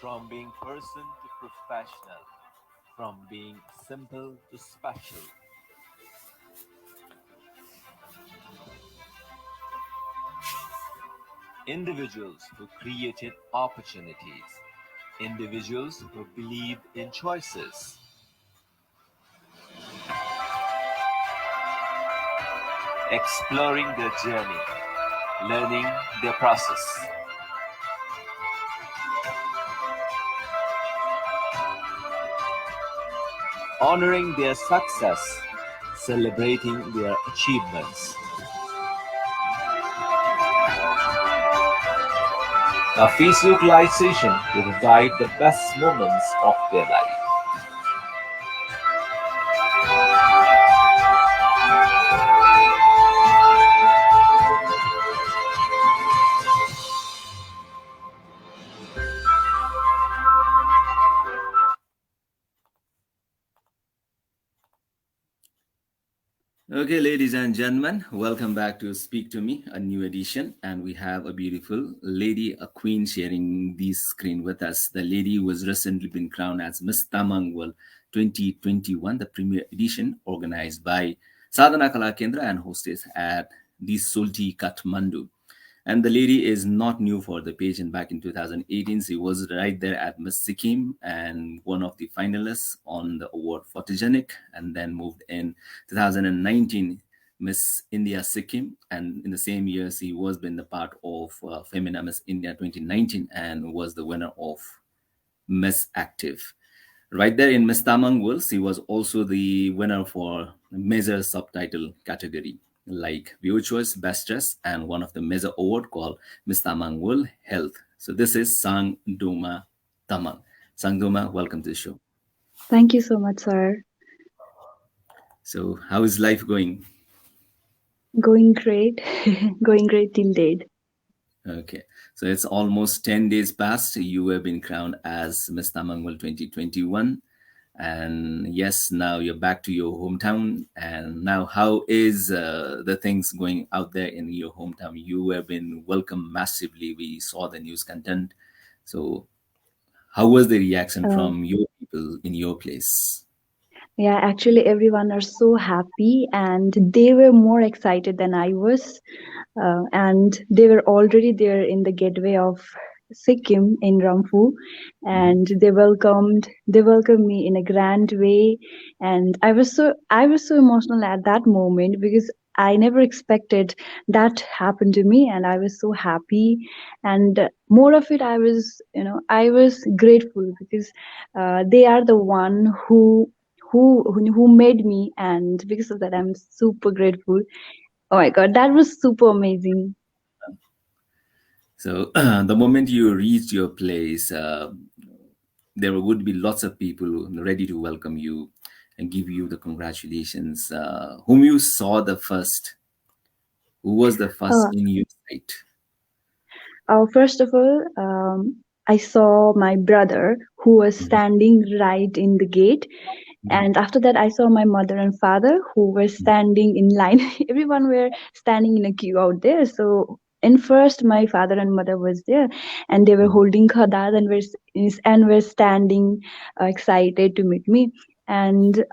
from being person to professional, from being simple to special. Individuals who created opportunities, individuals who believed in choices, exploring their journey, learning their process, honoring their success, celebrating their achievements. A Facebook live session to provide the best moments of their life. Okay, ladies and gentlemen, welcome back to Speak to Me, a new edition. And we have a beautiful lady, a queen, sharing this screen with us. The lady who has recently been crowned as Miss Tamang World 2021, the premier edition organized by Sadhana Kala Kendra and hosted at the Soaltee, Kathmandu. And the lady is not new for the pageant. Back in 2018, she was right there at Miss Sikkim and one of the finalists on the award Photogenic, and then moved in 2019 Miss India Sikkim, and in the same year she was been the part of Femina Miss India 2019 and was the winner of Miss Active. Right there in Miss Tamang World, she was also the winner for major subtitle category like Viewer Choice, Best Dress, and one of the major award called Miss Tamang World Health. So this is Sang Doma Tamang. Sang Doma, welcome to the show. Thank you so much, sir. So how is life going? Going great. Going great till date. Okay. So it's almost 10 days past. You have been crowned as Miss Tamang World 2021. And yes, now you're back to your hometown. And now, how is the things going out there in your hometown? You have been welcomed massively. We saw the news content. So how was the reaction from your people in your place? Yeah, actually, everyone are so happy and they were more excited than I was. And they were already there in the gateway of Sikkim in Ramphu, and they welcomed me in a grand way, and I was so emotional at that moment because I never expected that happened to me, and I was so happy. And more of it, I was grateful because they are the one who made me, and because of that I'm super grateful. Oh my god, that was super amazing. So the moment you reached your place, there would be lots of people ready to welcome you and give you the congratulations. Whom you saw the first? Who was the first uh, in your sight? First of all, I saw my brother who was standing right in the gate, and after that I saw my mother and father who were standing in line. Everyone were standing in a queue out there. So in first my father and mother was there, and they were holding khadas and were standing excited to meet me. And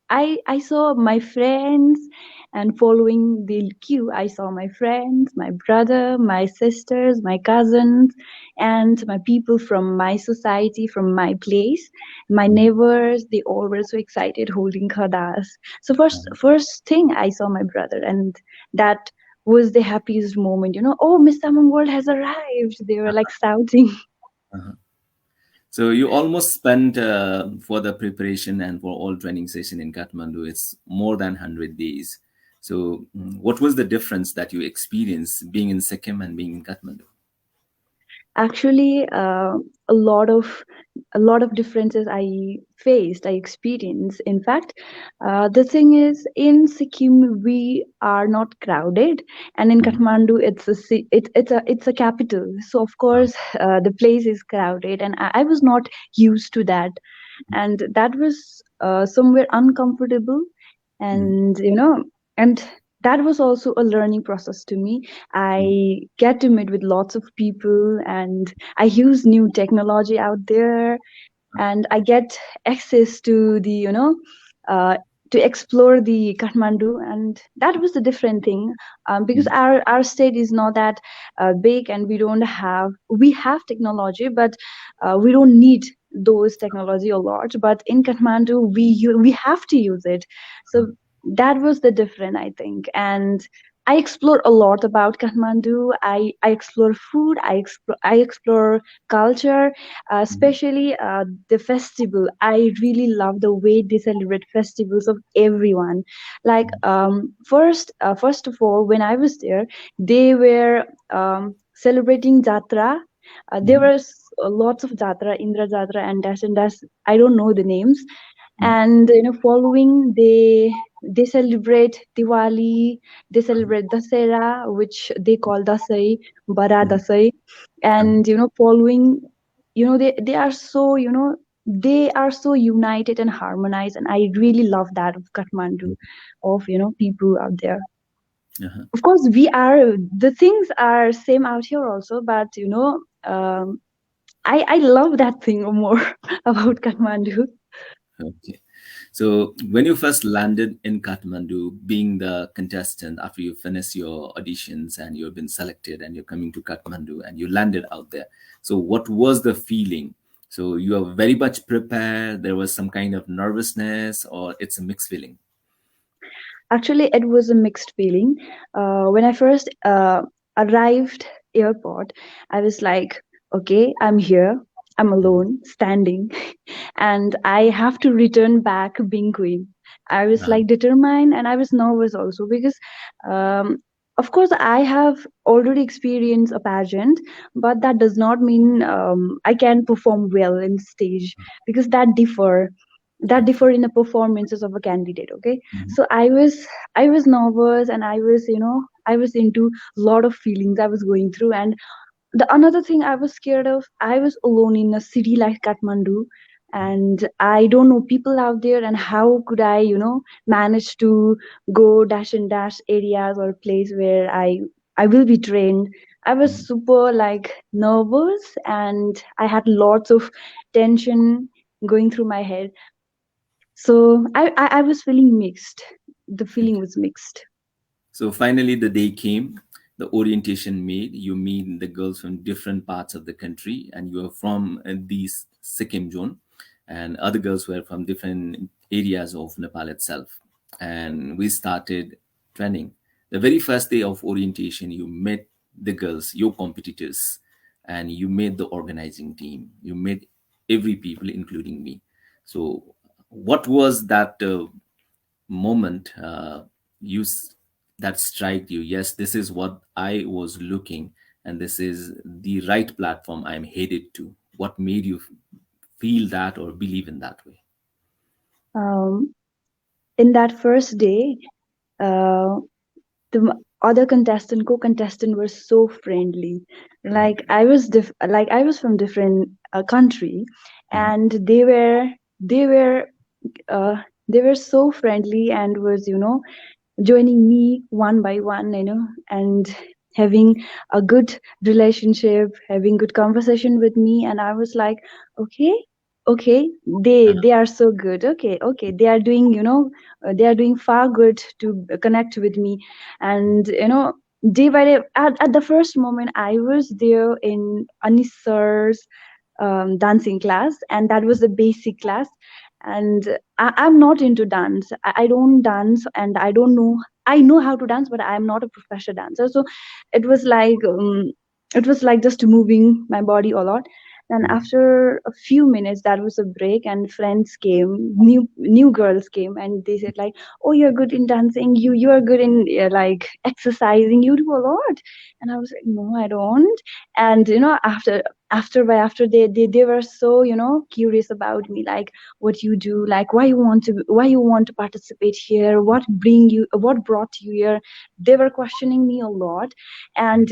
I saw my friends, and following the queue I saw my friends, my brother, my sisters, my cousins, and my people from my society, from my place, my neighbors. They all were so excited holding khadas. So first thing I saw my brother, and that was the happiest moment. Oh, Miss Tamang World has arrived. They were like shouting. Uh-huh. So you almost spent for the preparation and for all training session in Kathmandu. It's more than 100 days. So what was the difference that you experienced being in Sikkim and being in Kathmandu? Actually, a lot of differences I experienced. In fact, the thing is, in Sikkim we are not crowded, and in Kathmandu it's a capital. So of course, the place is crowded, and I was not used to that, and that was somewhere uncomfortable, and and that was also a learning process to me. I get to meet with lots of people, and I use new technology out there, and I get access to the uh, to explore the Kathmandu, and that was a different thing, because our state is not that big, and we have technology, but we don't need those technology a lot. But in Kathmandu, we have to use it, so that was the difference, I think. And I explore a lot about Kathmandu. I explore food. I explore culture, especially the festival. I really love the way they celebrate festivals of everyone. Like, first of all, when I was there, they were celebrating jatra. There were lots of jatra, Indra jatra, and dash. I don't know the names. And following, they celebrate Diwali. They celebrate Dasera, which they call Dasai, Bara Dasai. And following, they are so, they are so united and harmonized, and I really love that of Kathmandu, of people out there. Of course, the things are same out here also, but I love that thing more about Kathmandu. Okay. So when you first landed in Kathmandu, being the contestant after you finish your auditions and you've been selected and you're coming to Kathmandu and you landed out there. So what was the feeling? So you are very much prepared. There was some kind of nervousness, or it's a mixed feeling? Actually, it was a mixed feeling. When I first arrived airport, I was like, okay, I'm here. I'm alone, standing, and I have to return back being queen. I was like determined, and I was nervous also because, of course, I have already experienced a pageant, but that does not mean I can perform well in stage, because that differ in the performances of a candidate. Okay, so I was nervous, and I was into a lot of feelings I was going through. And the another thing I was scared of, I was alone in a city like Kathmandu, and I don't know people out there, and how could I manage to go dash and dash areas or place where I will be trained. I was super like nervous, and I had lots of tension going through my head. So I was feeling mixed. The feeling was mixed. So finally, the day came, the orientation made. You meet the girls from different parts of the country, and you are from the Sikkim zone, and other girls were from different areas of Nepal itself. And we started training. The very first day of orientation, you met the girls, your competitors, and you met the organizing team. You met every people, including me. So, what was that moment that struck you? Yes, this is what I was looking, and this is the right platform I'm headed to. What made you feel that or believe in that way? Um, in that first day, uh, the other co-contestant were so friendly. Like I was from different country, and they were uh, they were so friendly, and was joining me one by one, and having a good relationship, having good conversation with me. And I was like, okay, okay, they are so good. Okay, okay, they are doing, they are doing far good to connect with me. And day by day, at the first moment, I was there in Anis sir's dancing class, and that was a basic class. And I'm not into dance. I don't dance, and I don't know. I know how to dance, but I'm not a professional dancer. So it was like just moving my body a lot. And after a few minutes, that was a break, and friends came, new girls came, and they said like, "Oh, you're good in dancing. You are good in like exercising. You do a lot." And I was like, "No, I don't." And after they were so curious about me, like, what you do, like why you want to participate here, what brought you here. They were questioning me a lot. And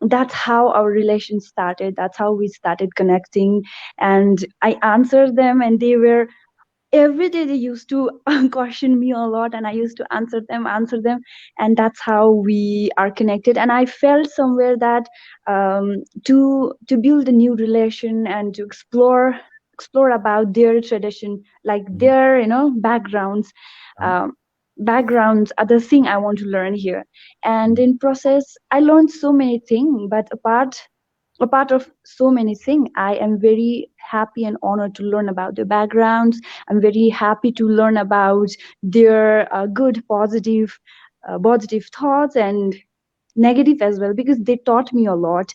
that's how our relation started. That's how we started connecting. And I answered them, and they were every day they used to question me a lot, and I used to answer them, and that's how we are connected. And I felt somewhere that to build a new relation and to explore about their tradition, like their backgrounds, um, backgrounds are the thing I want to learn here. And in process I learned so many things, but apart of so many things, I am very happy and honored to learn about their backgrounds. I'm very happy to learn about their good, positive thoughts and negative as well, because they taught me a lot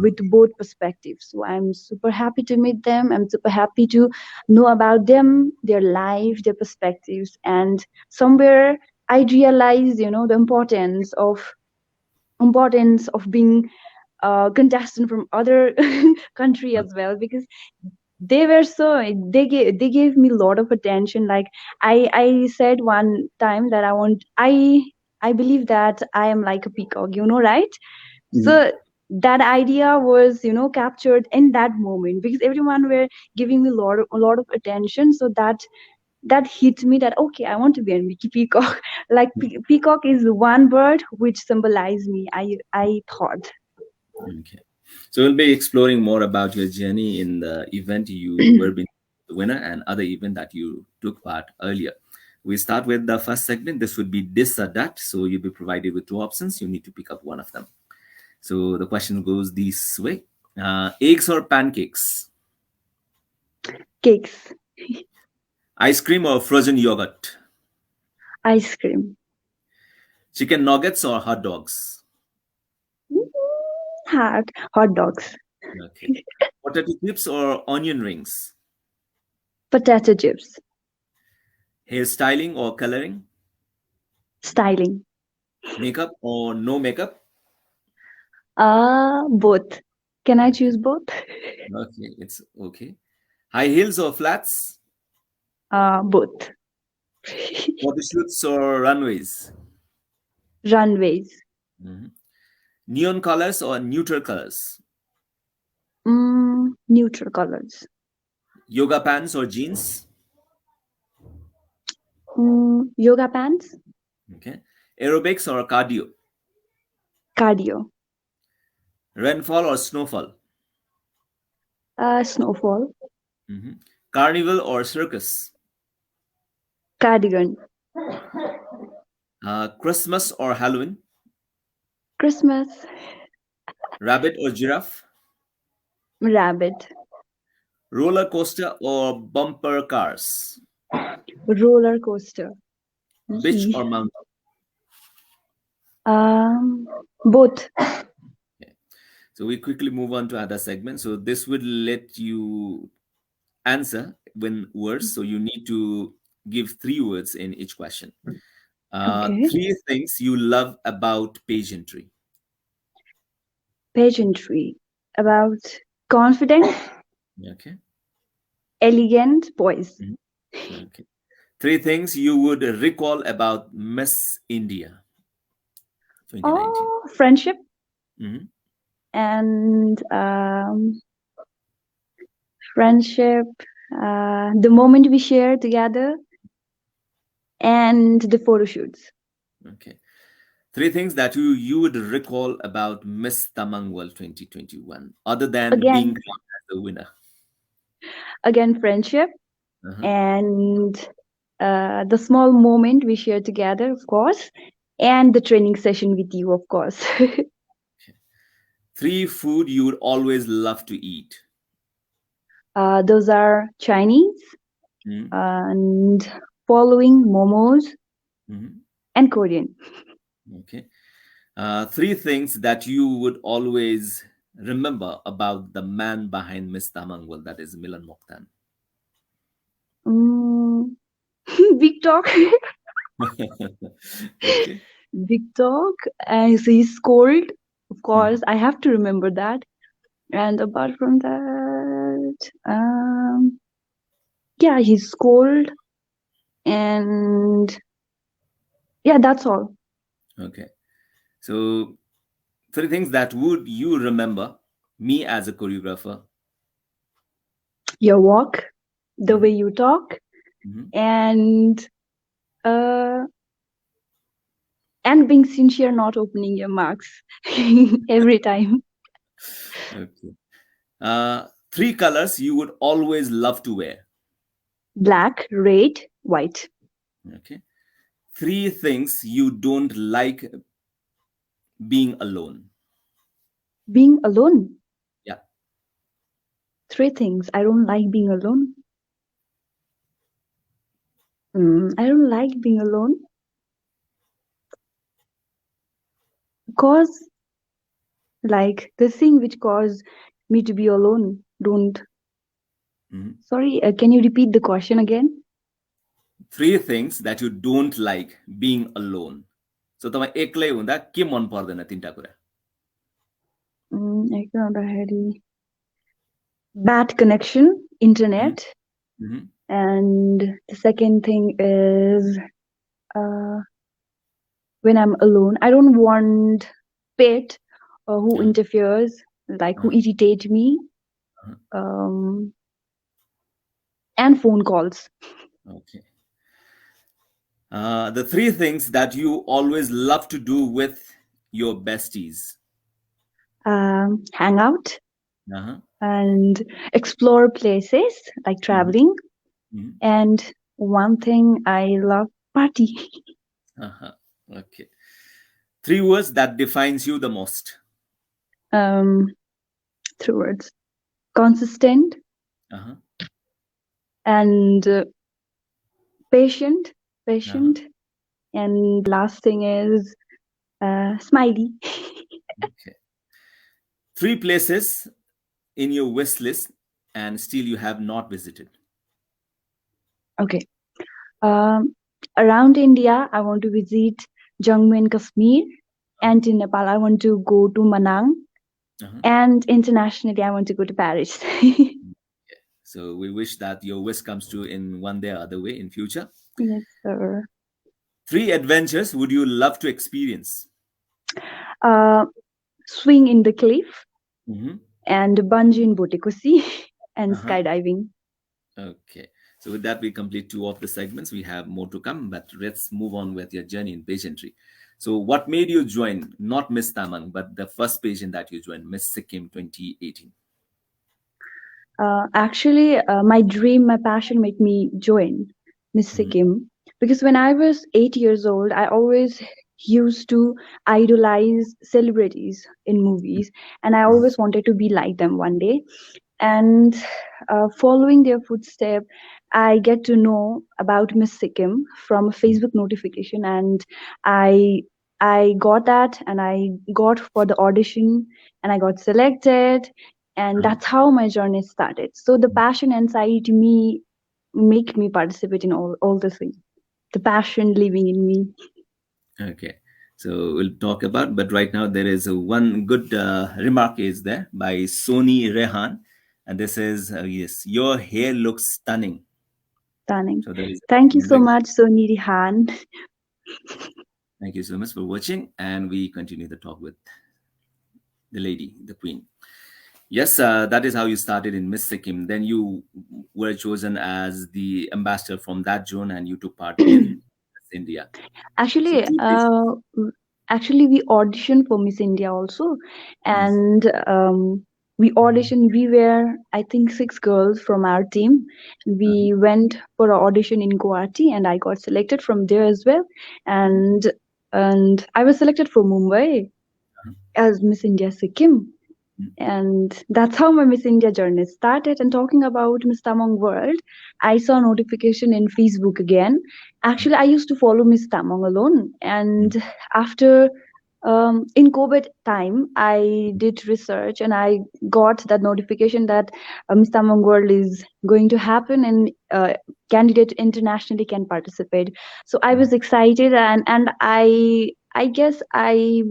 with both perspectives. So I'm super happy to meet them. I'm super happy to know about them, their life, their perspectives, and somewhere I realized, the importance of being contestant from other country as well, because they gave me a lot of attention. Like I said one time that I believe that I am like a peacock, right? So that idea was captured in that moment, because everyone were giving me a lot of attention. So that hit me that okay, I want to be a peacock. Like peacock is one bird which symbolized me, I thought. Okay. So we'll be exploring more about your journey in the event you were being the winner and other event that you took part earlier. We start with the first segment. This would be this or that. So you'll be provided with two options. You need to pick up one of them. So the question goes this way. Eggs or pancakes? Cakes. Ice cream or frozen yogurt? Ice cream. Chicken nuggets or hot dogs? Hot dogs. Okay. Potato chips or onion rings? Potato chips. Hairstyling or coloring? Styling. Makeup or no makeup? Both. Can I choose both? Okay, it's okay. High heels or flats? Both. Photoshoots or runways? Runways. Neon colors or neutral colors? Neutral colors. Yoga pants or jeans? Yoga pants. Okay. Aerobics or cardio? Cardio. Rainfall or snowfall? Snowfall. Carnival or circus? Cardigan. Christmas or Halloween? Christmas. Rabbit or giraffe? Rabbit. Roller coaster or bumper cars? Roller coaster. Beach or mountain? Both. Okay. So we quickly move on to other segments. So this would let you answer in words. So you need to give 3 words in each question. Okay. 3 things you love about pageantry. Pageantry. About confident, Okay. elegant boys. Okay. 3 things you would recall about Miss India 2019. Friendship. Mhm. And friendship, the moment we share together, and the photo shoots. Okay. 3 things that you would recall about Miss Tamang World 2021, other than being crowned as the winner. Again, friendship, and the small moment we share together, of course, and the training session with you, of course. 3 food you would always love to eat. Those are Chinese, and following momos, and Korean. Okay. 3 things that you would always remember about the man behind Miss Tamang World, that is Milan Mokhtan. Big talk. Okay. Big talk. So he's cold, of course. I have to remember that. And apart from that, yeah, he's cold, and yeah, that's all. Okay. So 3 things that would you remember me as a choreographer. Your walk, the way you talk, and being sincere, not opening your marks every time. Okay. 3 colors you would always love to wear. Black, red, white. Okay. 3 things you don't like being alone. Being alone. Yeah. 3 things I don't like being alone. I don't like being alone because, like, the thing which caused me to be alone don't. Sorry, can you repeat the question again? 3 things that you don't like being alone. So तपाईँ एक्लै हुँदा के मन पर्दैन 3टा कुरा? Bad connection, internet, and the second thing is when I'm alone, I don't want pet who interferes, like who irritate me, and phone calls. Okay. The 3 things that you always love to do with your besties. Hang out and explore places, like traveling. And one thing I love, party. Okay. 3 words that defines you the most. 3 words: consistent, and patient, and last thing is smiley. Okay. 3 places in your wish list and still you have not visited. Okay. Around India, I want to visit Jammu and Kashmir, and in Nepal, I want to go to Manang, and internationally, I want to go to Paris. So we wish that your wish comes true in one day or other way in future. Yes, sir. 3 adventures would you love to experience? Swing in the cliff, and bungee in Botikosi, and skydiving. Okay. So with that, we complete 2 of the segments. We have more to come, but let's move on with your journey in pageantry. So what made you join, not Miss Tamang, but the first pageant that you joined, Miss Sikkim 2018? Actually, my dream, my passion made me join Miss Sikkim, because when I was 8 years old, I always used to idolize celebrities in movies, and I always wanted to be like them one day. And following their footsteps, I get to know about Miss Sikkim from a Facebook notification, and I got that, and I got for the audition, and I got selected, and that's how my journey started. So the passion inside me make me participate in all the things. The passion living in me. Okay. So we'll talk about, but right now there is one good remark is there by Soni Rehan, and this is yes, your hair looks stunning. Stunning. So thank you so much, Soni Rehan. Thank you so much for watching, and we continue the talk with the lady, the queen. Yes, that is how you started in Miss Sikkim. Then you were chosen as the ambassador from that zone, and you took part in Miss India. Actually, we auditioned for Miss India also, and we auditioned. We were, I think, 6 girls from our team. We went for an audition in Guwahati, and I got selected from there as well. And I was selected for Mumbai as Miss India Sikkim. And that's how my Miss India journey started. And talking about Miss Tamang World, I saw a notification in Facebook again. Actually, I used to follow Miss Tamang alone. And after, in COVID time, I did research and I got that notification that Miss Tamang World is going to happen, and candidate internationally can participate. So I was excited, and I guess I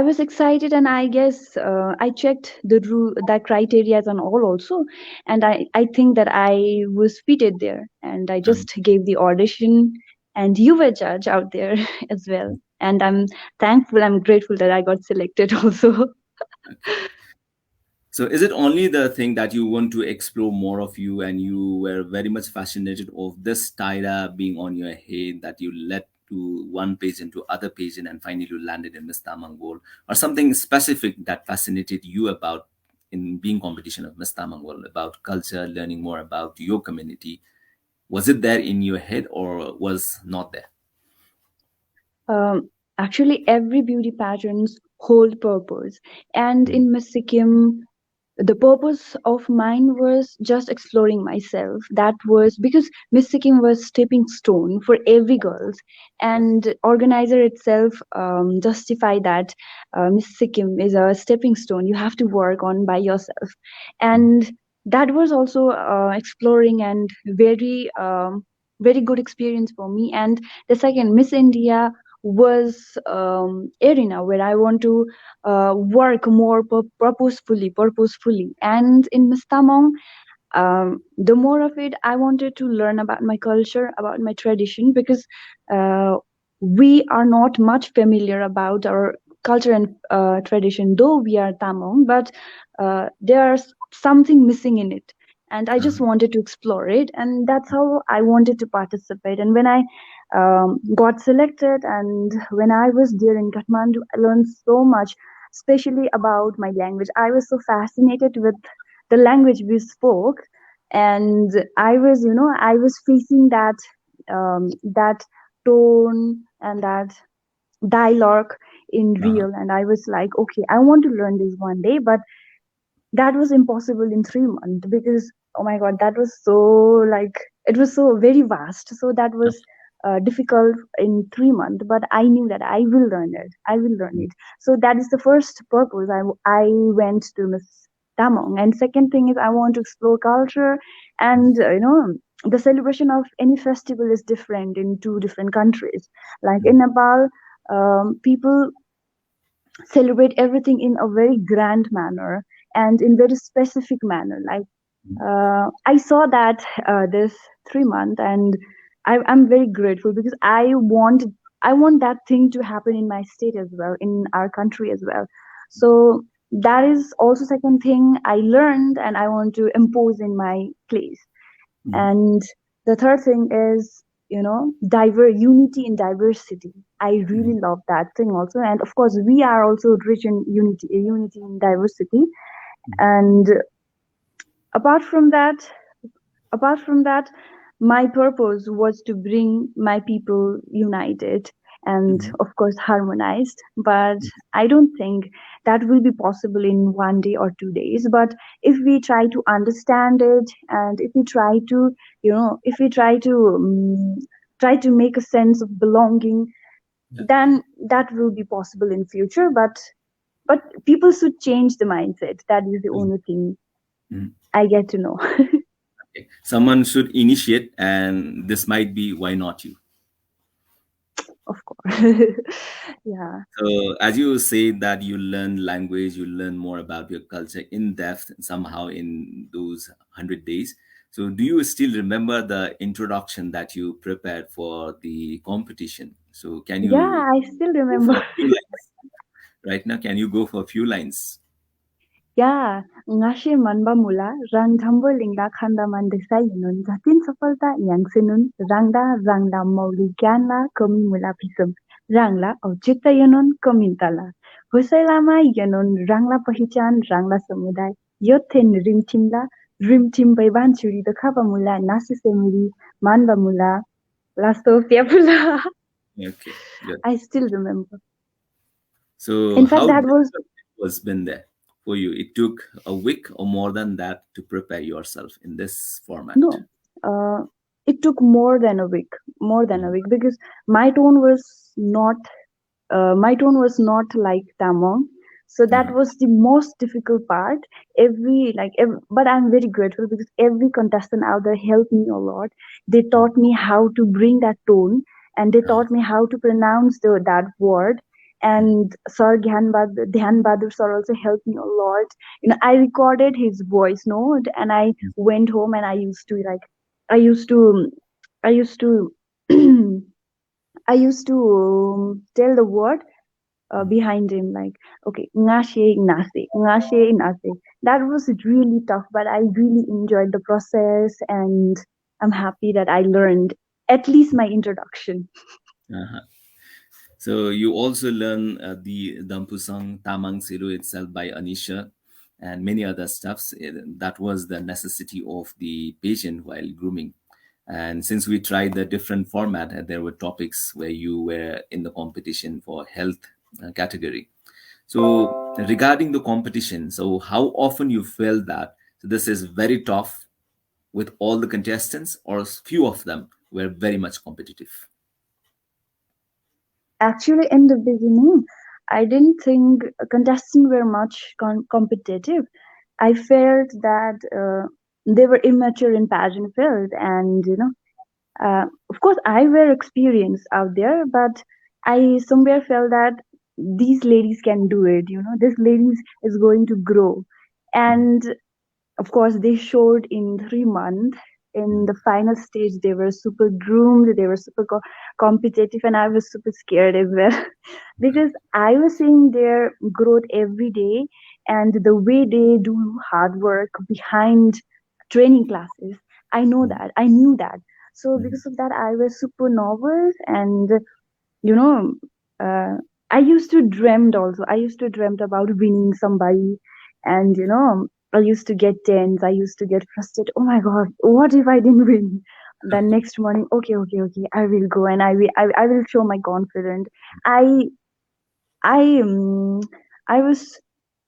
was excited, and I guess I checked the criteria and all also, and I think that I was fitted there, and I just gave the audition, and you were judge out there as well, and I'm thankful, I'm grateful that I got selected also. So is it only the thing that you want to explore more of you, and you were very much fascinated of this tiara being on your head, that you led to one pageant to other pageant and finally you landed in Miss Tamang World, or something specific that fascinated you about in being competition of Miss Tamang World, about culture, learning more about your community? Was it there in your head or was not there? Actually, every beauty pageants hold purpose, and in Miss Sikkim, the purpose of mine was just exploring myself. That was because Miss Sikkim was stepping stone for every girls, and organizer itself justify that Miss Sikkim is a stepping stone you have to work on by yourself, and that was also exploring and very good experience for me. And the second, Miss India was arena where I want to work more purposefully. And in Miss Tamang, the more of it, I wanted to learn about my culture, about my tradition, because uh, we are not much familiar about our culture and tradition, though we are Tamang, but there's something missing in it. And I just wanted to explore it, and that's how I wanted to participate. And when I got selected, and when I was there in Kathmandu, I learned so much, especially about my language. I was so fascinated with the language we spoke, and I was facing that tone and that dialogue in Uh-huh. real, and I was like, okay, I want to learn this one day. But that was impossible in 3 months, because oh my god, that was so, like, it was so very vast, so that was difficult in 3 months. But I knew that I will learn it. So that is the first purpose. I went to Miss Tamong. And second thing is, I want to explore culture. And the celebration of any festival is different in two different countries. Like in Nepal, people celebrate everything in a very grand manner and in very specific manner. Like I saw that this 3 month, and I'm very grateful, because I want that thing to happen in my state as well, in our country as well. So that is also second thing I learned, and I want to impose in my place. And the third thing is, unity in diversity. I really love that thing also. And of course, we are also rich in unity in diversity. And apart from that, apart from that, my purpose was to bring my people united and, of course, harmonized. But I don't think that will be possible in 1 day or 2 days. But if we try to understand it, and if we try to, try to make a sense of belonging, then that will be possible in future. But people should change the mindset. That is the only thing I get to know. Okay. Someone should initiate, and this might be why not you. Of course. Yeah. So, as you say that you learn language, you learn more about your culture in depth somehow in those 100 days. So, do you still remember the introduction that you prepared for the competition? So, can you Yeah, I still go for remember. a few lines right now? Can you go for a few lines? Yeah, ngasih manba mula rang dhambo lingda khanda mandesa yunun jatin safalta yang sinun rangda mauli gyanla kami mula pisum rangla औचित्य yunun komintala husailama yunun rangla पहिचान rangla समुदाय yothen rimtim baiban churi the khaba mula nasi semuri manba mula lasto piapula. Okay, good. I still remember. So, In fact, how that was difficult it was been there for you? It took a week or more than that to prepare yourself in this format. no. Uh, it took more than a week, because my tone was not like Tamong. So that was the most difficult part. But I'm very grateful, because every contestant out there helped me a lot. They taught me how to bring that tone, and they taught me how to pronounce that word. And Sir Dhyan Bahadur sir also helped me a lot. I recorded his voice note, and I went home, and I used to I used to, I used to, I used to tell the word behind him, like, okay, ngashe nase, ngashe nase. That was really tough, but I really enjoyed the process, and I'm happy that I learned at least my introduction. Uh-huh. So you also learn the Dampusang Tamang Siru itself by Anisha and many other stuffs. That was the necessity of the patient while grooming. And since we tried the different format, there were topics where you were in the competition for health category. So regarding the competition, so how often you felt that this is very tough with all the contestants, or few of them were very much competitive? Actually, in the beginning, I didn't think contestants were much competitive. I felt that they were immature in pageant field, and of course, I were experienced out there, but I somewhere felt that these ladies can do it. This ladies is going to grow, and of course, they showed in 3 months. In the final stage, they were super groomed, they were super competitive, and I was super scared as well because I was seeing their growth every day, and the way they do hard work behind training classes. I knew that. So because of that, I was super nervous, and you know, uh, I used to dreamt also. I used to dreamt about winning somebody, and I used to get tense. I used to get frustrated. Oh my God, what if I didn't win? Then next morning, okay, okay, okay, I will go and I will show my confidence. I, I, I was,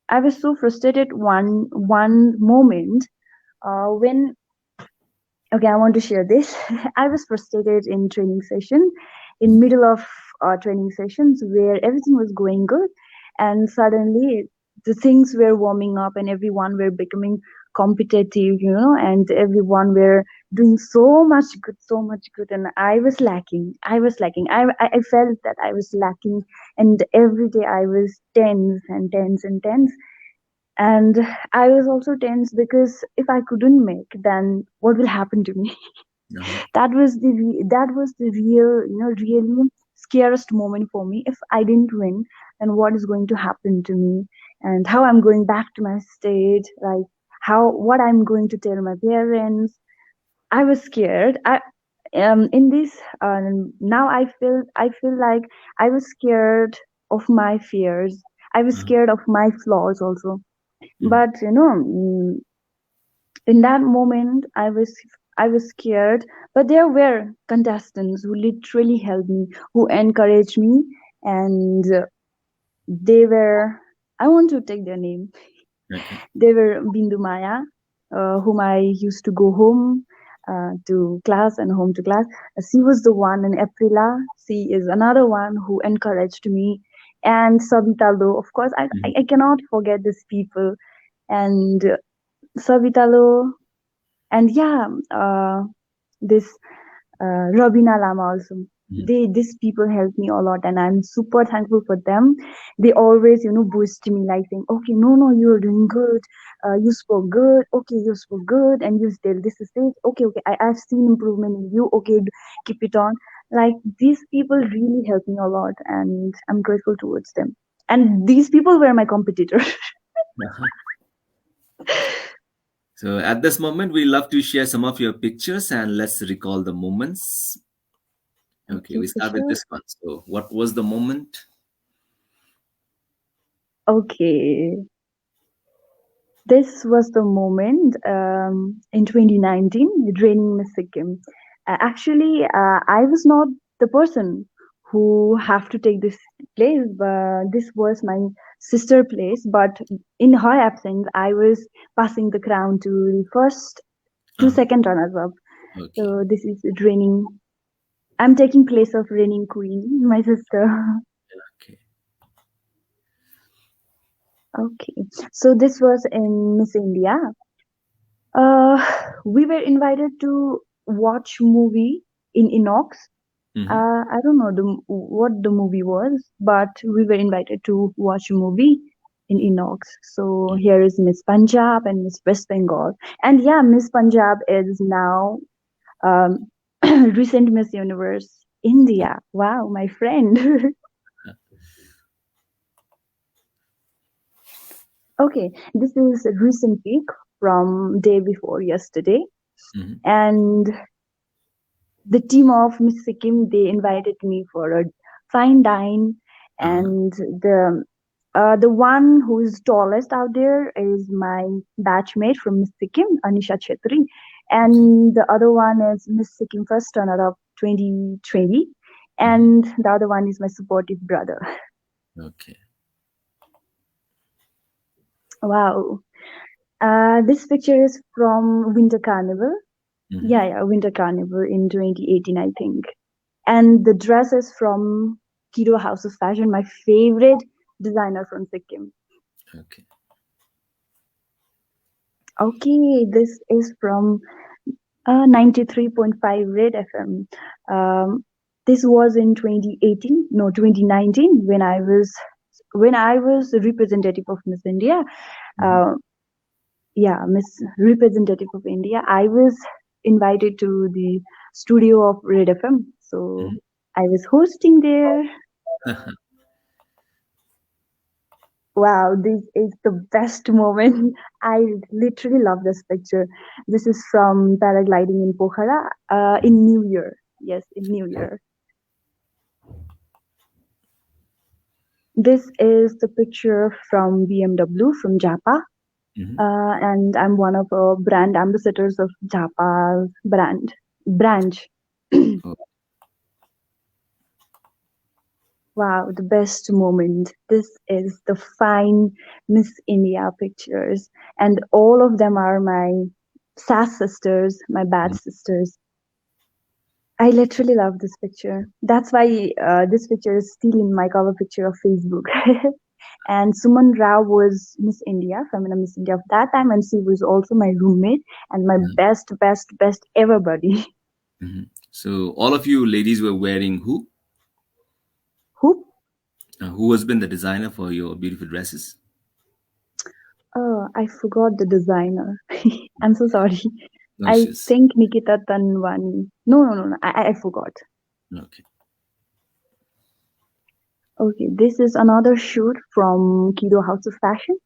I was so frustrated one moment when okay, I want to share this. I was frustrated in training session, in middle of training sessions where everything was going good, and suddenly the things were warming up and everyone were becoming competitive, and everyone were doing so much good, and I was lacking. I felt that I was lacking, and every day I was tense and tense and tense, and I was also tense because if I couldn't make, then what will happen to me? Uh-huh. That was the real, really scariest moment for me. If I didn't win, then what is going to happen to me, and how I'm going back to my state, like how what I'm going to tell my parents. I was scared. I in this now I feel like I was scared of my fears. I was Uh-huh. scared of my flaws also, Mhm. but in that moment I was scared, but there were contestants who literally helped me, who encouraged me, and they were, I want to take their name. Okay. They were Bindu Maya, whom I used to go home to class and home to class. She was the one, and Aprila, she is another one who encouraged me. And Sabitalo, of course, I, Mhm. I, I cannot forget these people. And Sabitalo, and yeah, this Robina Lama also. Mhm. These people helped me a lot, and I'm super thankful for them. They always, boost me, like saying, "Okay, no, no, you're doing good. You spoke good. Okay, you spoke good, and you still this is it. Okay, okay, I've seen improvement in you. Okay, keep it on." Like these people really helped me a lot, and I'm grateful towards them. And these people were my competitors. Uh-huh. So at this moment, we love to share some of your pictures and let's recall the moments. Okay, Okay, we for start with sure. this one. So, what was the moment? Okay. This was the moment in 2019, training Miss Sikkim. I was not the person who have to take this place, but this was my sister place. But in her absence, I was passing the crown to the first to Uh-huh. second runners up. Okay. So this is reigning. I'm taking place of reigning queen, my sister. Okay. Okay, so this was in Miss India. Uh, we were invited to watch movie in Inox. Mm-hmm. I don't know what the movie was, but we were invited to watch a movie in Inox. So here is Miss Punjab and Miss West Bengal, and yeah, Miss Punjab is now um, recent Miss Universe India. Wow, my friend. Okay, this is a recent pic from day before yesterday, and the team of Miss Sikkim, they invited me for a fine dine, and the one who is tallest out there is my batchmate from Miss Sikkim, Anisha Chetri, and the other one is Miss Sikkim first runner-up 2020, and the other one is my supportive brother. Okay. Wow. This picture is from Winter Carnival. Yeah, Winter Carnival in 2018, I think. And the dress is from Kido House of Fashion, my favorite designer from Sikkim. Okay. Okay, this is from 93.5 Red FM. This was in 2019 when I was the representative of Miss India. Miss Representative of India. I was invited to the studio of Red FM, so I was hosting there. Wow, this is the best moment. I literally love this picture. This is from paragliding in Pokhara in New Year. Yes, in New Year. This is the picture from BMW, from Japa. And I'm one of the brand ambassadors of Japa's branch. Wow, the best moment. This is the fine Miss India pictures, and all of them are my SAS sisters, my bad sisters. I literally love this picture. That's why this picture is still in my cover picture of Facebook. And Suman Rao was Miss India, Femina Miss India of that time, and she was also my roommate and my best ever buddy. So all of you ladies were wearing who? Who? Who has been the designer for your beautiful dresses? Oh, I forgot the designer. I'm so sorry. No I issues. think Nikita Tanwani. No. I forgot. Okay. Okay, this is another shoot from Kido House of Fashion.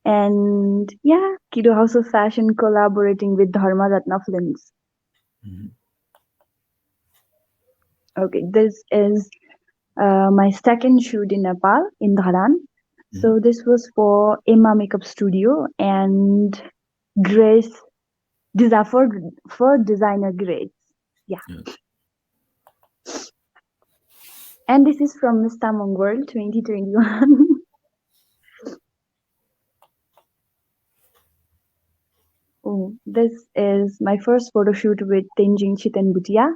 And yeah, Kido House of Fashion collaborating with Dharma Ratna Films. Okay, this is my second shoot in Nepal, in Dharan. So this was for Emma Makeup Studio and Grace. These are for designer grades. Yeah. And this is from Miss Tamang World 2021. Oh, this is my first photo shoot with Tenzing Tseten Bhutia.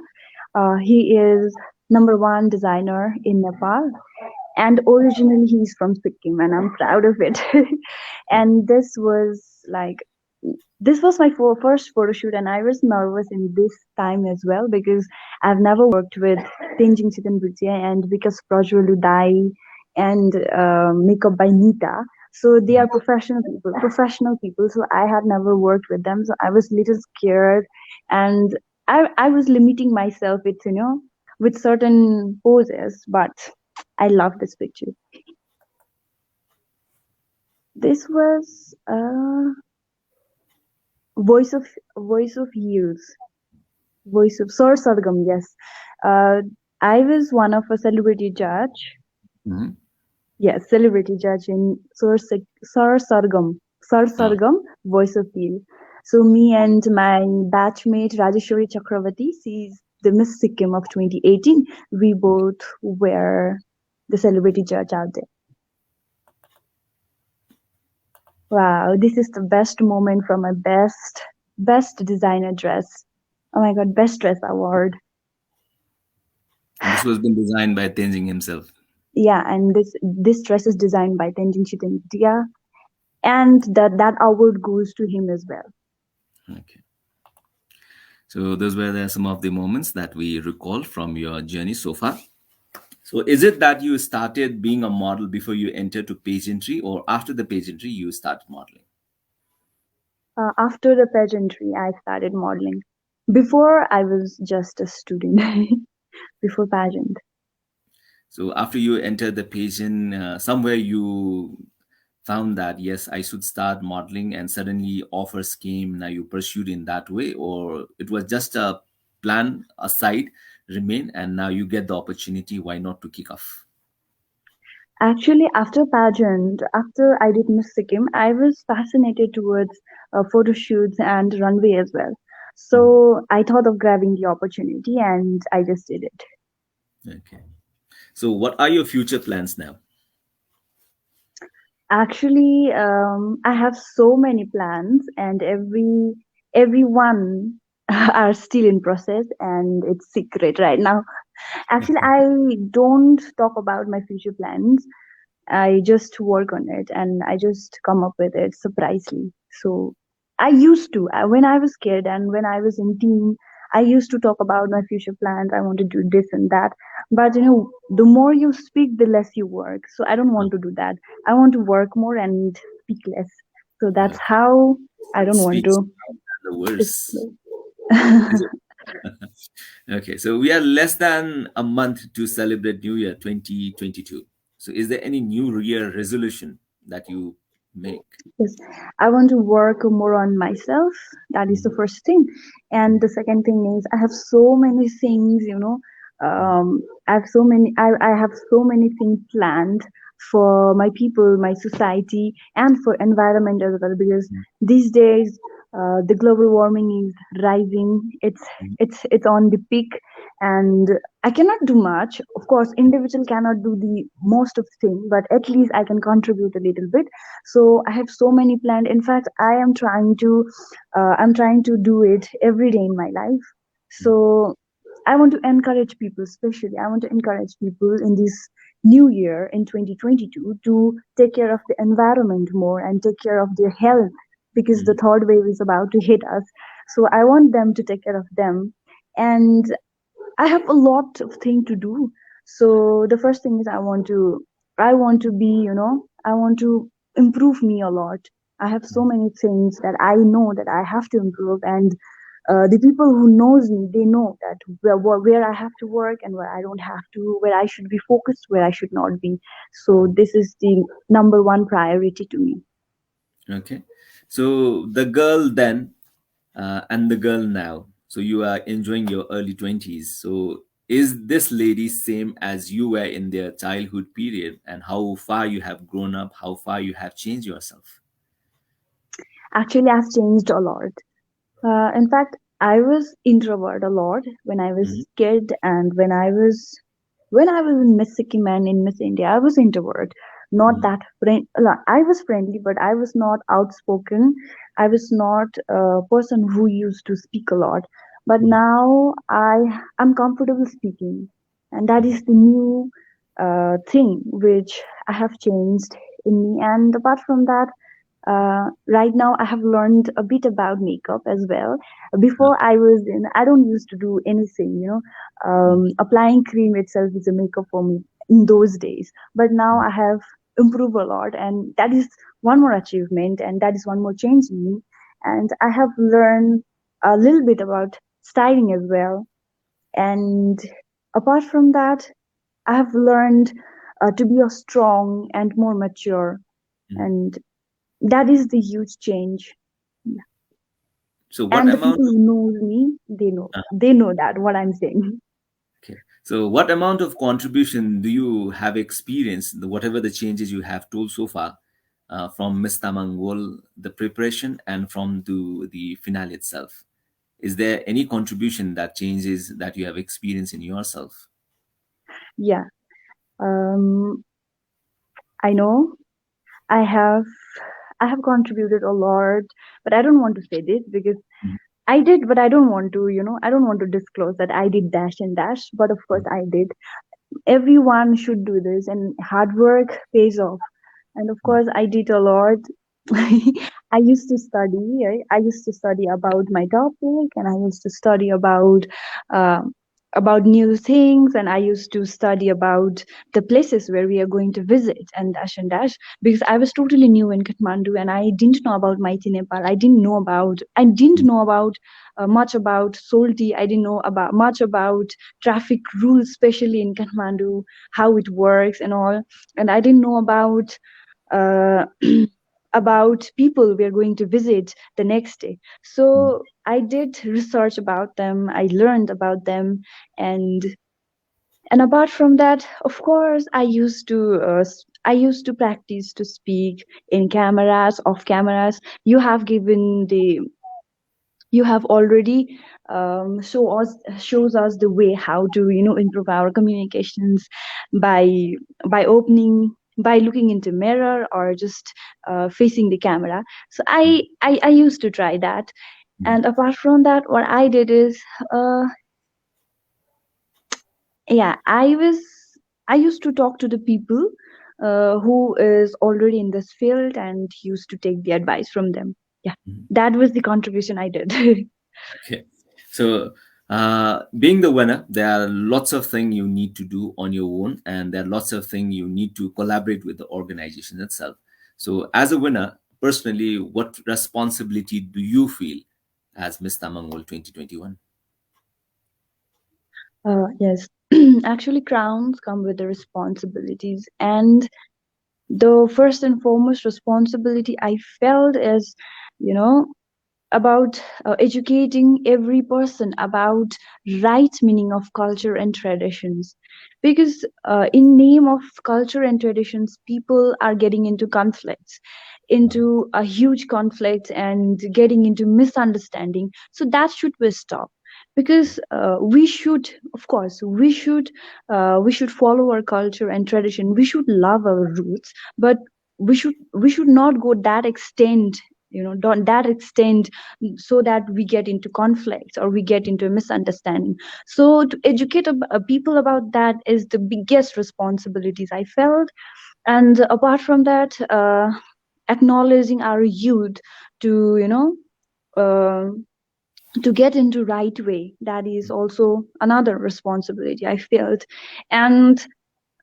He is #1 designer in Nepal, and originally he's from Sikkim, and I'm proud of it. And this was my first photo shoot, and I was nervous in this time as well because I've never worked with Tenzing Tseten Bhutia and because Prajwalu Dai and Makeup by Nita. So they are professional people. So I had never worked with them. So I was a little scared, and I was limiting myself with certain poses. But I love this picture. This was Voice of Youth. Voice of Sar Sargam, yes. I was one of a celebrity judge. Yes, celebrity judge in Sar Sargam. Voice of Youth. So me and my batchmate Rajeshwari Chakravarti, she's the Miss Sikkim of 2018. We both were the celebrity judge out there. Wow, this is the best moment from my best designer dress. Oh my god, best dress award. And this was been designed by Tenzing himself. Yeah, and this dress is designed by Tenzing Tseten Bhutia, and that award goes to him as well. Okay. So those were some of the moments that we recall from your journey so far. So is it that you started being a model before you entered to pageantry, or after the pageantry you started modeling? After the pageantry, I started modeling. Before, I was just a student. Before pageant. So after you entered the pageant, somewhere you found that yes, I should start modeling, and suddenly offers came, now you pursued in that way, or it was just a plan aside remain and now you get the opportunity, why not to kick off? Actually, after pageant, after I did Miss Sikkim, I was fascinated towards photo shoots and runway as well. Mhm. So I thought of grabbing the opportunity and I just did it. Okay, so what are your future plans now? Actually, I have so many plans, and everyone are still in process, and it's secret right now. Actually, I don't talk about my future plans. I just work on it and I just come up with it surprisingly. So I used to, when I was kid and when I was in teen, I used to talk about my future plans. I want to do this and that. But the more you speak, the less you work. So I don't want to do that. I want to work more and speak less. So that's Okay. how I don't want Speaks to the words. display. Is it? Okay, so we are less than a month to celebrate New Year 2022. So is there any New Year resolution that you make? Yes, I want to work more on myself. That is the Mhm. first thing. And the second thing is I have so many things, I have so many things planned for my people, my society, and for environment as well. Because these days, the global warming is rising. It's on the peak, and I cannot do much. Of course, individual cannot do the most of the thing, but at least I can contribute a little bit. So I have so many planned. In fact, I'm trying to do it every day in my life. So I want to encourage people, especially I want to encourage people in this new year in 2022 to take care of the environment more and take care of their health, because the Mhm. third wave is about to hit us. So I want them to take care of them. And I have a lot of things to do. So the first thing is I want to be, I want to improve me a lot. I have so many things that I know that I have to improve, and the people who knows me, they know that where I have to work and where I don't have to, where I should be focused, where I should not be. So this is the number one priority to me. Okay. So the girl then and the girl now. So you are enjoying your early 20s. So is this lady same as you were in their childhood period, and how far you have grown up, how far you have changed yourself? Actually, I've changed a lot. In fact, I was introvert a lot when I Mhm. was kid, and when I was in Miss Sikkim and in Miss India, I was introvert. Not Mhm. that friend. I was friendly, but I was not outspoken. I was not a person who used to speak a lot. But Mhm. now I'm comfortable speaking, and that is the new thing which I have changed in me. And apart from that, right now I have learned a bit about makeup as well. Before I don't used to do anything, applying cream itself is a makeup for me in those days. But now I have improved a lot, and that is one more achievement, and that is one more change in me. And I have learned a little bit about styling as well. And apart from that, I have learned to be a strong and more mature, Mhm. and that is the huge change. So what And the amount people of who know me, they know that what I'm saying. okay. So what amount of contribution do you have experienced, whatever the changes you have told so far, from Miss Tamang World, the preparation, and from the finale itself? Is there any contribution that changes that you have experienced in yourself? Yeah, um, I know I have I have contributed a lot, but I don't want to say this because I did, but I don't want to, I don't want to disclose that I did dash and dash, but of course I did. Everyone should do this, and hard work pays off. And of course I did a lot. I used to study. I used to study about my topic, and I used to study uh, about new things, and I used to study about the places where we are going to visit and dash, because I was totally new in Kathmandu and I didn't know about Mighty Nepal. I didn't know about much about Soaltee. I didn't know about much about traffic rules, especially in Kathmandu, how it works and all. And I didn't know about uh, about people we are going to visit the next day. So I did research about them, I learned about them, and apart from that, of course, I used to practice to speak in cameras, off cameras. You have already shows us the way how to improve our communications by by looking into mirror or just facing the camera. So I used to try that. And apart from that, what I did is uh, yeah, I used to talk to the people who is already in this field and used to take the advice from them. Yeah, that was the contribution I did. Okay. So, being the winner, there are lots of things you need to do on your own, and there are lots of things you need to collaborate with the organization itself. So, as a winner, personally, what responsibility do you feel as Miss Tamang World 2021? Yes, actually, crowns come with the responsibilities, and the first and foremost responsibility I felt is, you know, about educating every person about right meaning of culture and traditions, because in name of culture and traditions, people are getting into conflicts, into a huge conflict, and getting into misunderstanding. So that should be stopped, because we should, of course, we should follow our culture and tradition, we should love our roots, but we should not go that extent, don't that extent, so that we get into conflicts or we get into a misunderstanding. So to educate people about that is the biggest responsibilities I felt. And apart from that, acknowledging our youth to uh, to get into right way, that is also another responsibility I felt. And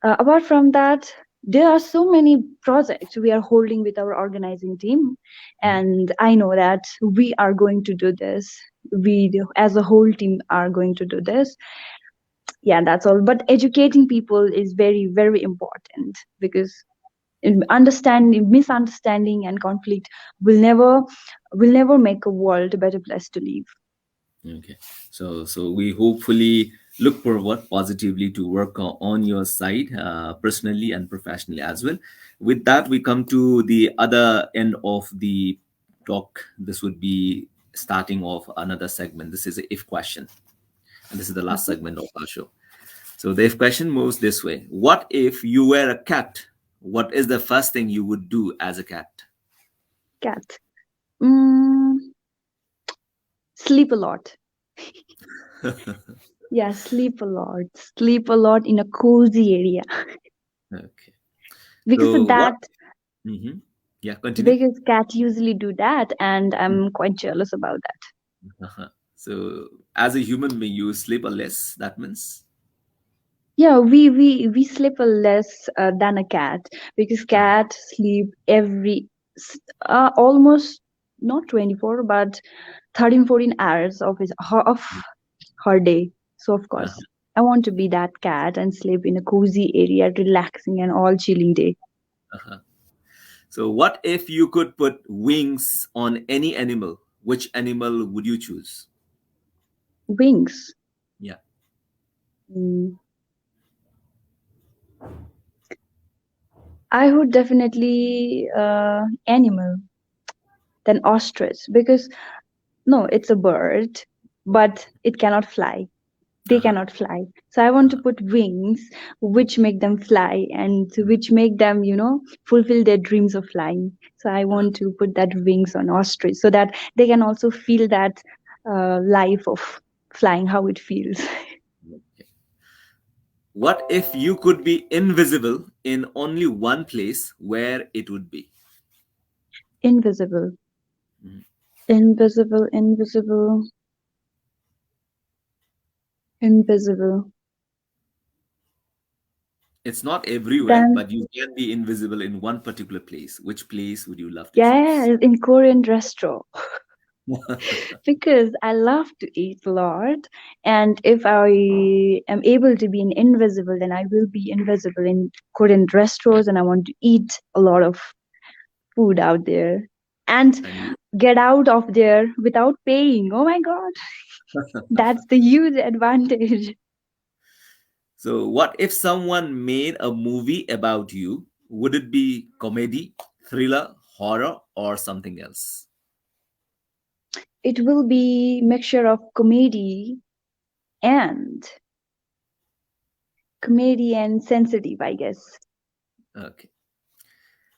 apart from that, there are so many projects we are holding with our organizing team, and I know that we are going to do this. As a whole team, are going to do this. Yeah, that's all. But educating people is very, very important, because understanding, misunderstanding, and conflict will never make a world a better place to live. Okay, so we hopefully look forward positively to work on your side, personally and professionally as well. With that, we come to the other end of the talk. This would be starting off another segment. This is a if question, and this is the last segment of our show. So the if question moves this way: what if you were a cat? What is the first thing you would do as a cat? Cat. mm, Sleep a lot. Yeah, sleep a lot in a cozy area. Okay. Because So what? that Mhm. Yeah, continue. because cat usually do that, and I'm quite jealous about that. Uh-huh. So, as a human being, you sleep a less. That means. Yeah, we sleep a less than a cat, because cat sleep almost not 24 but 13 14 hours of her day. So of Uh, course I want to be that cat and sleep in a cozy area, relaxing and all chilling day. uh-huh. So, what if you could put wings on any animal? Which animal would you choose? Wings. Yeah. Mm, I would definitely animal than ostrich, because no, it's a bird, but it cannot fly. They Uh-huh. cannot fly. So I want to put wings which make them fly, and which make them, fulfill their dreams of flying. So I want to put that wings on ostrich, so that they can also feel that life of flying, how it feels. Okay. What if you could be invisible in only one place? Where it would be? Invisible. Mhm. Invisible. Invisible. It's not everywhere, Then but you can be invisible in one particular place. Which place would you love to choose? yeah, in Korean restaurant. Because I love to eat a lot, and if I am able to be invisible, then I will be invisible in Korean restaurants, and I want to eat a lot of food out there and And get out of there without paying. Oh my God, that's the huge advantage. so, what if someone made a movie about you? Would it be comedy, thriller, horror, or something else? It will be mixture of and comedy and sensitive, I guess. Okay.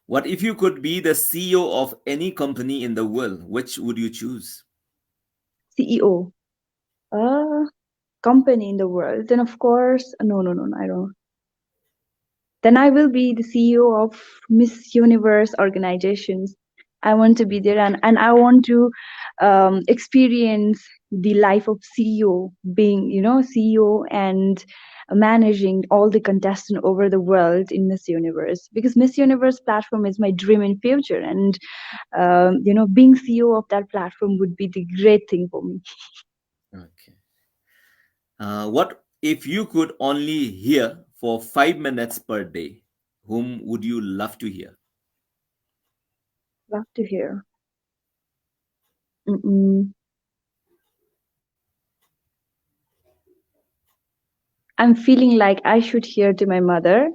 What if you could be the CEO of any company in the world? Which would you choose? CEO. Company in the world, then of course, no, I don't. Then I will be the CEO of Miss Universe organizations. I want to be there, and I want to experience the life of CEO, being, CEO and managing all the contestants over the world in Miss Universe, because Miss Universe platform is my dream in future, and being CEO of that platform would be the great thing for me. Okay. What if you could only hear for 5 minutes per day? Whom would you love to hear? Love to hear. Mm-mm. I'm feeling like I should hear to my mother,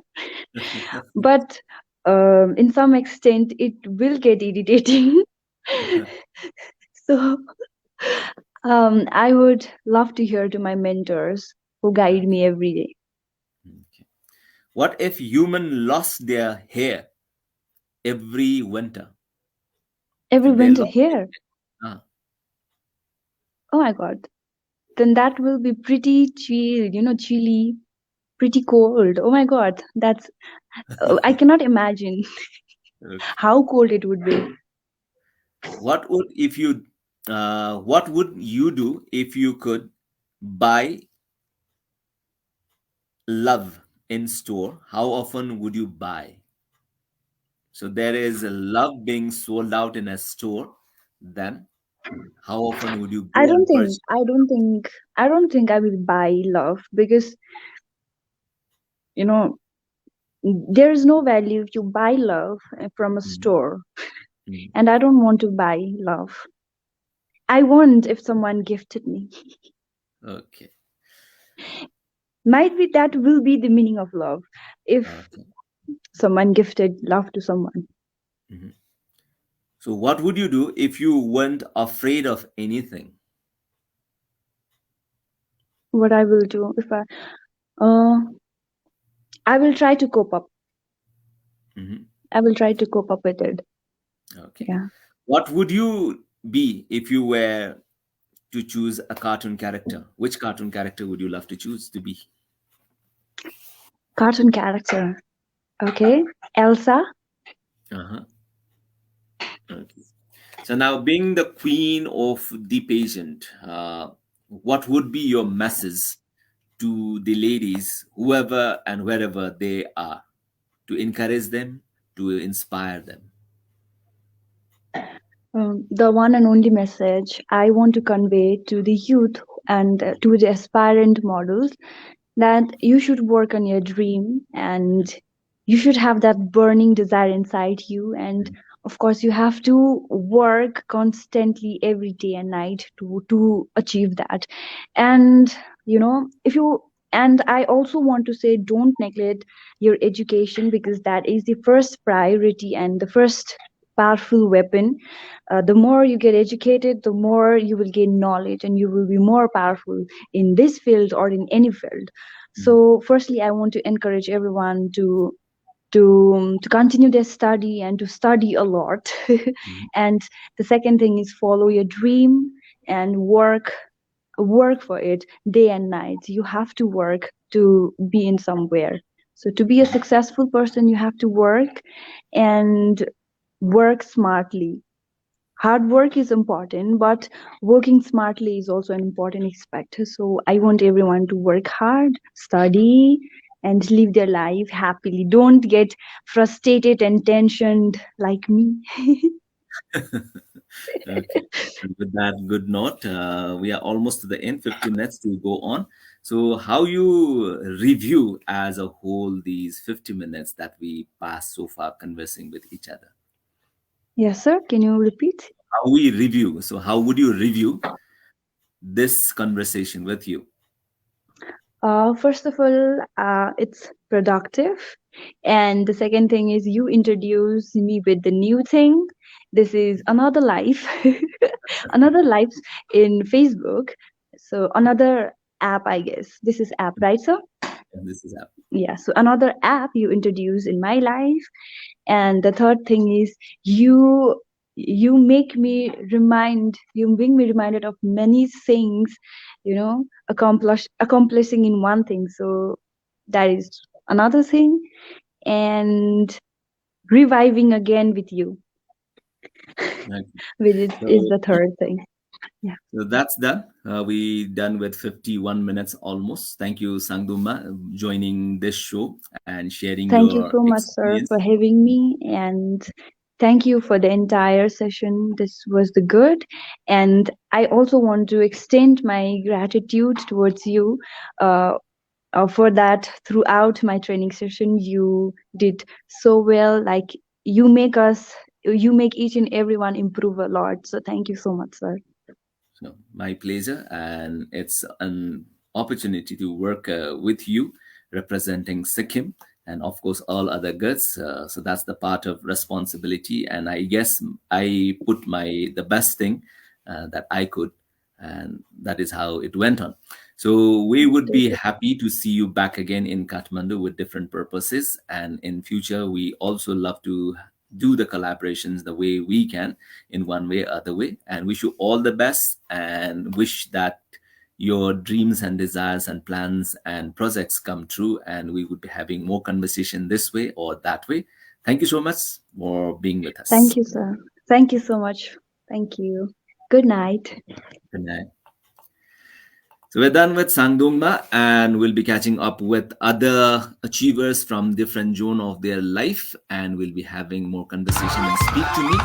but in some extent it will get irritating. So I would love to hear to my mentors who guide me every day. Okay. What if human lost their hair every winter? Every If they winter lost, here. ah, Oh my God. Then that will be pretty chill, chilly, pretty cold. Oh my God. That's, I cannot imagine okay. how cold it would be. What would you do if you could buy love in store? How often would you buy? So there is a love being sold out in a store. Then how often would you I go don't and think, purchase? I don't think, I don't think I will buy love because, you know, there is no value if you buy love from a Mm, store, mm. and I don't want to buy love. I want if someone gifted me. Okay. Might be that will be the meaning of love, if Okay. someone gifted love to someone. Mhm. So what would you do if you weren't afraid of anything? What I will do if uh I will try to cope up. Mhm. I will try to cope up with it. Okay. Yeah. What would you be if you were to choose a cartoon character? Which cartoon character would you love to choose to be? Cartoon character. Okay. Elsa. Uh-huh. Okay. So now, being the queen of the pageant, what would be your message to the ladies, whoever and wherever they are, to encourage them, to inspire them? The one and only message I want to convey to the youth and to the aspirant models, that you should work on your dream, and you should have that burning desire inside you, and of course you have to work constantly every day and night to achieve that. And if you and I also want to say, don't neglect your education, because that is the first priority and the first powerful weapon. The more you get educated, the more you will gain knowledge, and you will be more powerful in this field or in any field. Mm, So firstly, I want to encourage everyone to continue their study and to study a lot. mm, And the second thing is follow your dream and work for it day and night. You have to work to be in somewhere. So to be a mm. successful person, you have to work, and work smartly. Hard work is important, but working smartly is also an important aspect. So I want everyone to work hard, study, and live their life happily. Don't get frustrated and tensioned like me. Okay. And with that good note, we are almost to the end, 50 minutes to go on. So, how you review as a whole these 50 minutes that we passed so far conversing with each other? Yes, sir. Can you repeat? How we review. So how would you review this conversation with you? First of all, it's productive. And the second thing is you introduce me with the new thing. This is another life, another life in Facebook. So another app, I guess. This is app, right, sir? And this is Yeah. So another app you introduce in my life. And the third thing is you bring me reminded of many things, accomplishing in one thing. So that is another thing. And reviving again with you, okay. which is So the third thing. Yeah. So that's done. We done with 51 minutes almost. Thank you, Sang Doma, joining this show and sharing Thank you your so much, sir, experience. for having me, and thank you for the entire session. This was the good, and I also want to extend my gratitude towards you for that. Throughout my training session, you did so well. Like you make each and everyone improve a lot. So thank you so much, sir. So my pleasure, and it's an opportunity to work with you, representing Sikkim, and of course all other goods. So that's the part of responsibility, and I guess I put the best thing that I could, and that is how it went on. So we would be happy to see you back again in Kathmandu with different purposes, and in future we also love to do the collaborations the way we can in one way or other way, and wish you all the best and wish that your dreams and desires and plans and projects come true, and we would be having more conversation this way or that way. Thank you so much for being with Thank us. you, sir. Thank you so much. Thank you. Good night. Good night. So we're done with Sang Doma, and we'll be catching up with other achievers from different zone of their life, and we'll be having more conversation and speak to me.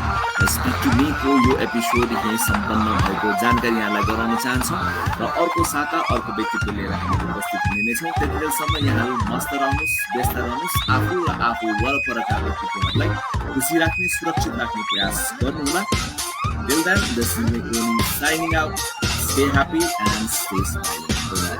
Speak to me को यो episode यही सम्पन्न भएको जानकारी यहाँलाई गराउन चाहन्छौँ र अर्को साता अर्को व्यक्तित्व लिएर हामी उपस्थित हुने नै छौँ। त्यतिबेलासम्म यहाँहरू मस्त रहनुहोस्, व्यस्त रहनुहोस्, आफू र आफू वरपरका व्यक्तित्वहरूलाई खुसी राख्ने, सुरक्षित राख्ने प्रयास गर्नुहोला। Till then, this is Nick signing out. Stay happy and stay smiling.